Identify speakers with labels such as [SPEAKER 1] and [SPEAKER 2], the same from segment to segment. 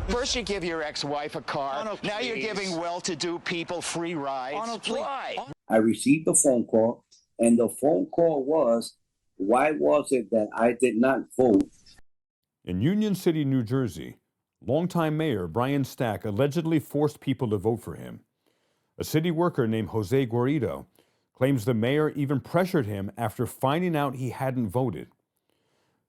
[SPEAKER 1] First you give your ex-wife a car.
[SPEAKER 2] Oh, no,
[SPEAKER 1] now you're
[SPEAKER 2] please.
[SPEAKER 1] giving well-to-do people free rides.
[SPEAKER 2] Oh, no, please.
[SPEAKER 1] Why?
[SPEAKER 3] I received a phone call, and the phone call was, why was it that I did not vote?
[SPEAKER 4] In Union City, New Jersey, longtime Mayor Brian Stack allegedly forced people to vote for him. A city worker named Jose Guarido claims the mayor even pressured him after finding out he hadn't voted.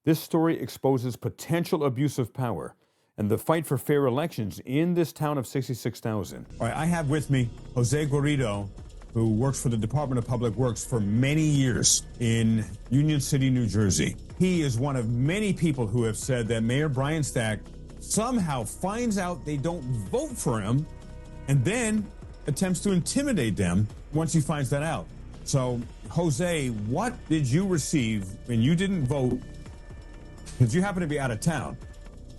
[SPEAKER 4] This story exposes potential abuse of power and the fight for fair elections in this town of 66,000.
[SPEAKER 5] All right, I have with me Jose Guarido, who works for the Department of Public Works for many years in Union City, New Jersey. He is one of many people who have said that Mayor Brian Stack somehow finds out they don't vote for him and then attempts to intimidate them once he finds that out. So, Jose, what did you receive when you didn't vote because you happen to be out of town?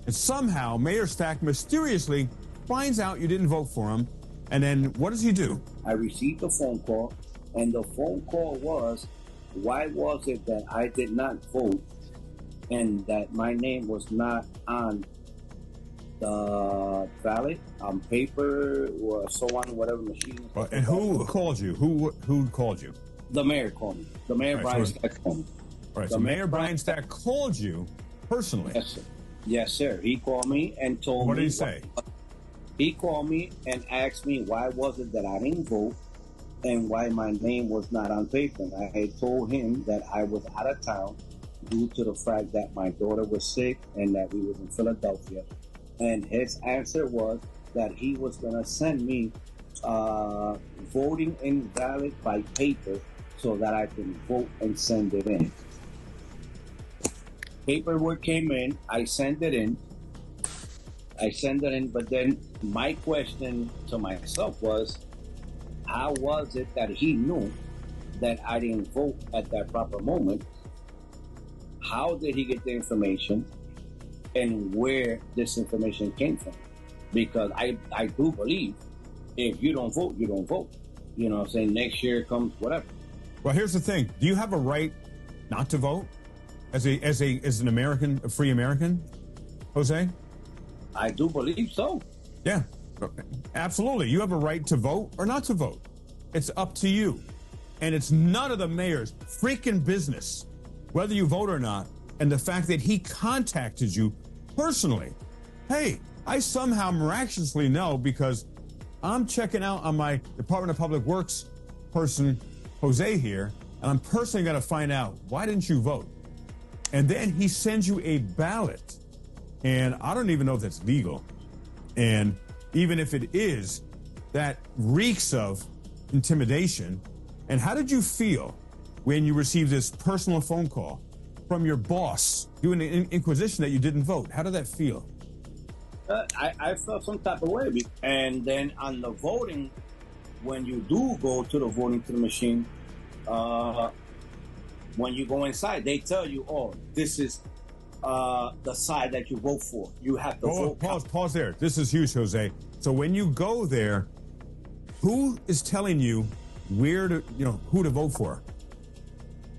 [SPEAKER 5] And somehow Mayor Stack mysteriously finds out you didn't vote for him, and then what does he do?
[SPEAKER 3] I received a phone call, and the phone call was, why was it that I did not vote and that my name was not on the ballot, on paper, or so on, whatever machine.
[SPEAKER 5] And who called you? Who called you?
[SPEAKER 3] The mayor called me. The mayor,
[SPEAKER 5] Right,
[SPEAKER 3] Brian
[SPEAKER 5] so-
[SPEAKER 3] Stack, called me.
[SPEAKER 5] All right, so Mayor Brian Stack called you personally.
[SPEAKER 3] Yes, sir. Yes, sir. He called me and told me.
[SPEAKER 5] What did he say?
[SPEAKER 3] He called me and asked me why was it that I didn't vote and why my name was not on paper. And I had told him that I was out of town due to the fact that my daughter was sick and that we was in Philadelphia. And his answer was that he was going to send me voting invalid by paper so that I can vote and send it in. Paperwork came in, I sent it in, but then my question to myself was, how was it that he knew that I didn't vote at that proper moment? How did he get the information and where this information came from? Because I do believe if you don't vote, you don't vote. You know what I'm saying? Next year comes whatever.
[SPEAKER 5] Well, here's the thing. Do you have a right not to vote as an American, a free American, Jose?
[SPEAKER 3] I do believe so.
[SPEAKER 5] Yeah, absolutely. You have a right to vote or not to vote. It's up to you. And it's none of the mayor's freaking business whether you vote or not. And the fact that he contacted you personally. Hey, I somehow miraculously know because I'm checking out on my Department of Public Works person, Jose here, and I'm personally going to find out, why didn't you vote? And then he sends you a ballot. And I don't even know if that's legal. And even if it is, that reeks of intimidation. And how did you feel when you received this personal phone call from your boss doing an inquisition that you didn't vote? How did that feel?
[SPEAKER 3] I felt some type of way. And then on the voting, when you do go to the voting to the machine, when you go inside, they tell you, oh, this is the side that you vote for. You have to vote.
[SPEAKER 5] Pause there. This is huge, Jose. So when you go there, who is telling you where to, who to vote for?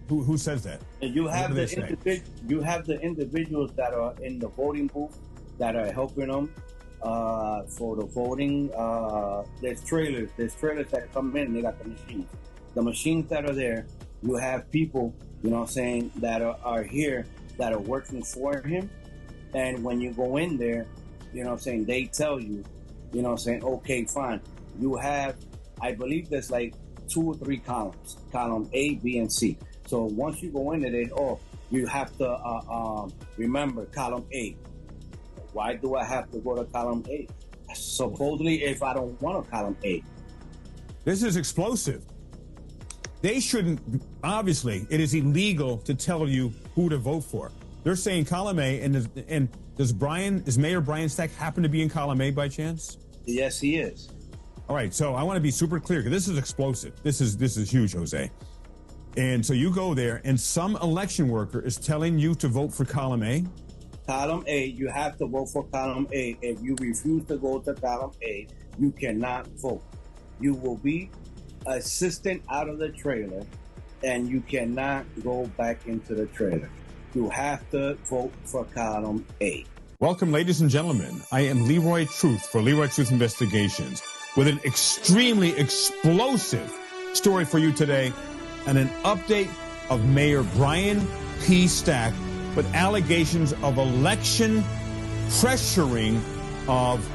[SPEAKER 5] Who says that?
[SPEAKER 3] And you have the individuals that are in the voting booth that are helping them for the voting. There's trailers that come in. They got the machines. The machines that are there, you have people, that are here that are working for him. And when you go in there, they tell you, okay, fine. You have, I believe there's like 2 or 3 columns, column A, B, and C. So once you go in there, you have to remember column A. Why do I have to go to column A? Supposedly, if I don't want a column A.
[SPEAKER 5] This is explosive. They shouldn't, obviously, it is illegal to tell you who to vote for. They're saying column A, and does Mayor Brian Stack happen to be in column A by chance?
[SPEAKER 3] Yes, he is.
[SPEAKER 5] All right, so I want to be super clear, because this is explosive. This is huge, Jose. And so you go there, and some election worker is telling you to vote for column A?
[SPEAKER 3] Column A, you have to vote for column A. If you refuse to go to column A, you cannot vote. You will be assisted out of the trailer, and you cannot go back into the trailer. You have to vote for column A.
[SPEAKER 5] Welcome, ladies and gentlemen. I am Leroy Truth for Leroy Truth Investigations with an extremely explosive story for you today and an update of Mayor Brian P. Stack with allegations of election pressuring of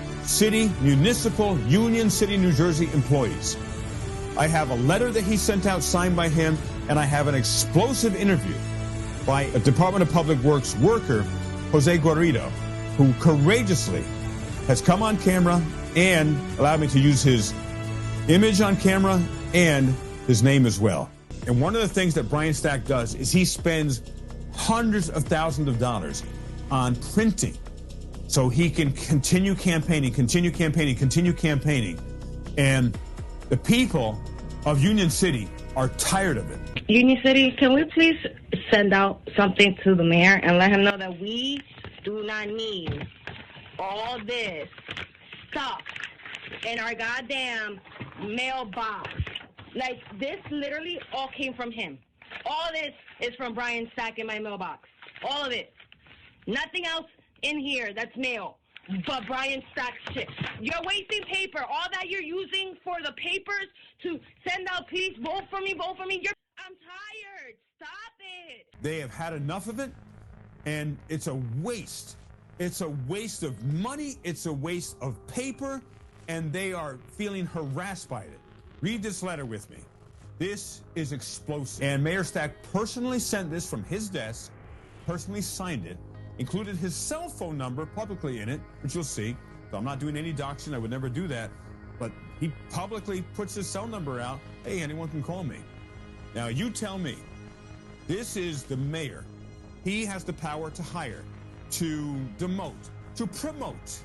[SPEAKER 5] municipal, Union City, New Jersey employees. I have a letter that he sent out signed by him, and I have an explosive interview by a Department of Public Works worker, Jose Guarido, who courageously has come on camera and allowed me to use his image on camera and his name as well. And one of the things that Brian Stack does is he spends hundreds of thousands of dollars on printing so he can continue campaigning. And the people of Union City are tired of it.
[SPEAKER 2] Union City, can we please send out something to the mayor and let him know that we do not need all this stuff in our goddamn mailbox? Like, this literally all came from him. All this is from Brian Stack in my mailbox. All of it. Nothing else in here that's mail but Brian Stack's shit. You're wasting paper. All that you're using for the papers to send out, please vote for me, vote for me. I'm tired. Stop it.
[SPEAKER 5] They have had enough of it, and it's a waste. It's a waste of money. It's a waste of paper, and they are feeling harassed by it. Read this letter with me. This is explosive. And Mayor Stack personally sent this from his desk, personally signed it, included his cell phone number publicly in it, which you'll see. So I'm not doing any doxing. I would never do that. But he publicly puts his cell number out. Hey, anyone can call me. Now, you tell me, this is the mayor. He has the power to hire, to demote, to promote,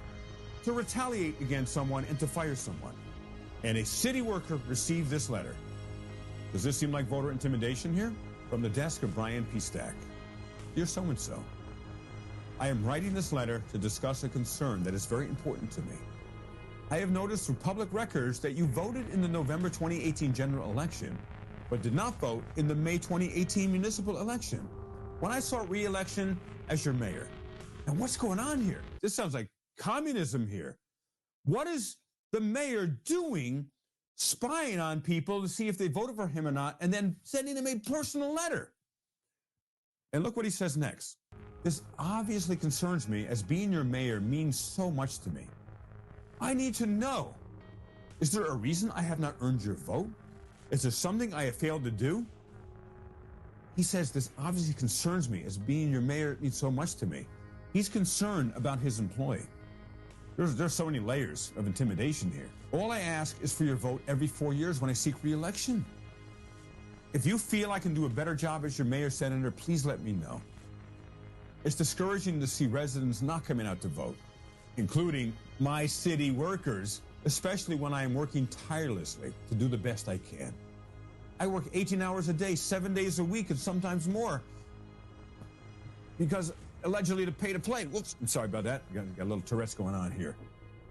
[SPEAKER 5] to retaliate against someone, and to fire someone. And a city worker received this letter. Does this seem like voter intimidation here? From the desk of Brian P. Stack. Dear so-and-so, I am writing this letter to discuss a concern that is very important to me. I have noticed through public records that you voted in the November 2018 general election, but did not vote in the May 2018 municipal election when I sought re-election as your mayor. Now, what's going on here? This sounds like communism here. What is the mayor doing, spying on people to see if they voted for him or not, and then sending them a personal letter? And look what he says next. This obviously concerns me, as being your mayor means so much to me. I need to know, is there a reason I have not earned your vote? Is there something I have failed to do? He says this obviously concerns me, as being your mayor means so much to me. He's concerned about his employee. There's so many layers of intimidation here. All I ask is for your vote every 4 years when I seek re-election. If you feel I can do a better job as your mayor, senator, please let me know. It's discouraging to see residents not coming out to vote, including my city workers, especially when I am working tirelessly to do the best I can. I work 18 hours a day, 7 days a week, and sometimes more, because allegedly to pay to play. Whoops, I'm sorry about that. Got a little Tourette's going on here.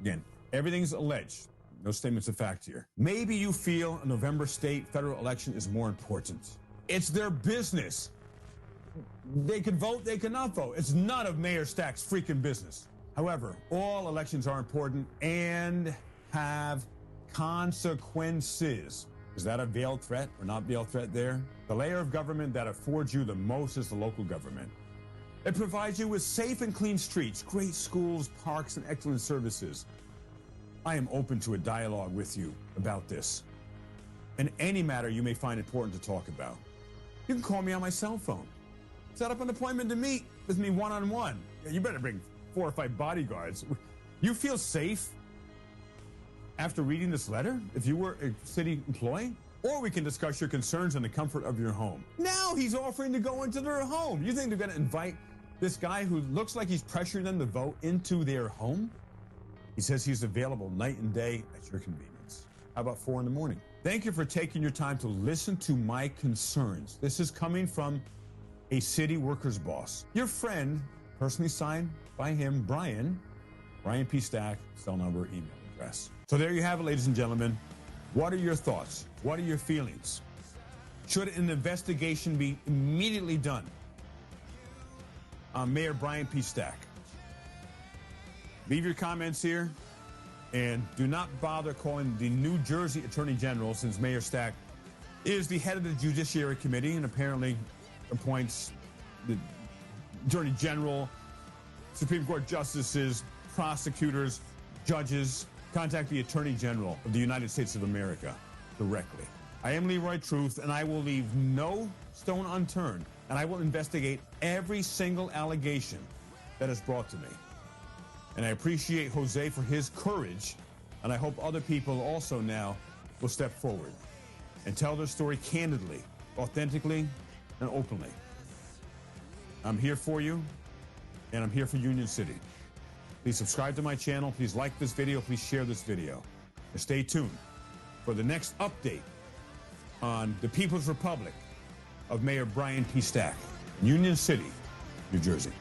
[SPEAKER 5] Again, everything's alleged. No statements of fact here. Maybe you feel a November state federal election is more important. It's their business. They can vote, they cannot vote. It's none of Mayor Stack's freaking business. However, all elections are important and have consequences. Is that a veiled threat or not veiled threat there? The layer of government that affords you the most is the local government. It provides you with safe and clean streets, great schools, parks, and excellent services. I am open to a dialogue with you about this and any matter you may find important to talk about. You can call me on my cell phone. Set up an appointment to meet with me one-on-one. You better bring 4 or 5 bodyguards. You feel safe after reading this letter if you were a city employee? Or we can discuss your concerns in the comfort of your home. Now he's offering to go into their home. You think they're going to invite this guy who looks like he's pressuring them to vote into their home? He says he's available night and day at your convenience. How about 4 in the morning? Thank you for taking your time to listen to my concerns. This is coming from a city worker's boss. Your friend, personally signed by him, Brian P. Stack, cell number, email address. So there you have it, ladies and gentlemen. What are your thoughts? What are your feelings? Should an investigation be immediately done on Mayor Brian P. Stack. Leave your comments here, and do not bother calling the New Jersey Attorney General, since Mayor Stack is the head of the Judiciary Committee and apparently appoints the Attorney General, Supreme Court justices, prosecutors, judges. Contact the Attorney General of the United States of America directly. I am Leroy Truth, and I will leave no stone unturned, and I will investigate every single allegation that is brought to me. And I appreciate Jose for his courage, and I hope other people also now will step forward and tell their story candidly, authentically, and openly. I'm here for you, and I'm here for Union City. Please subscribe to my channel. Please like this video. Please share this video. And stay tuned for the next update on the People's Republic of Mayor Brian P. Stack, Union City, New Jersey.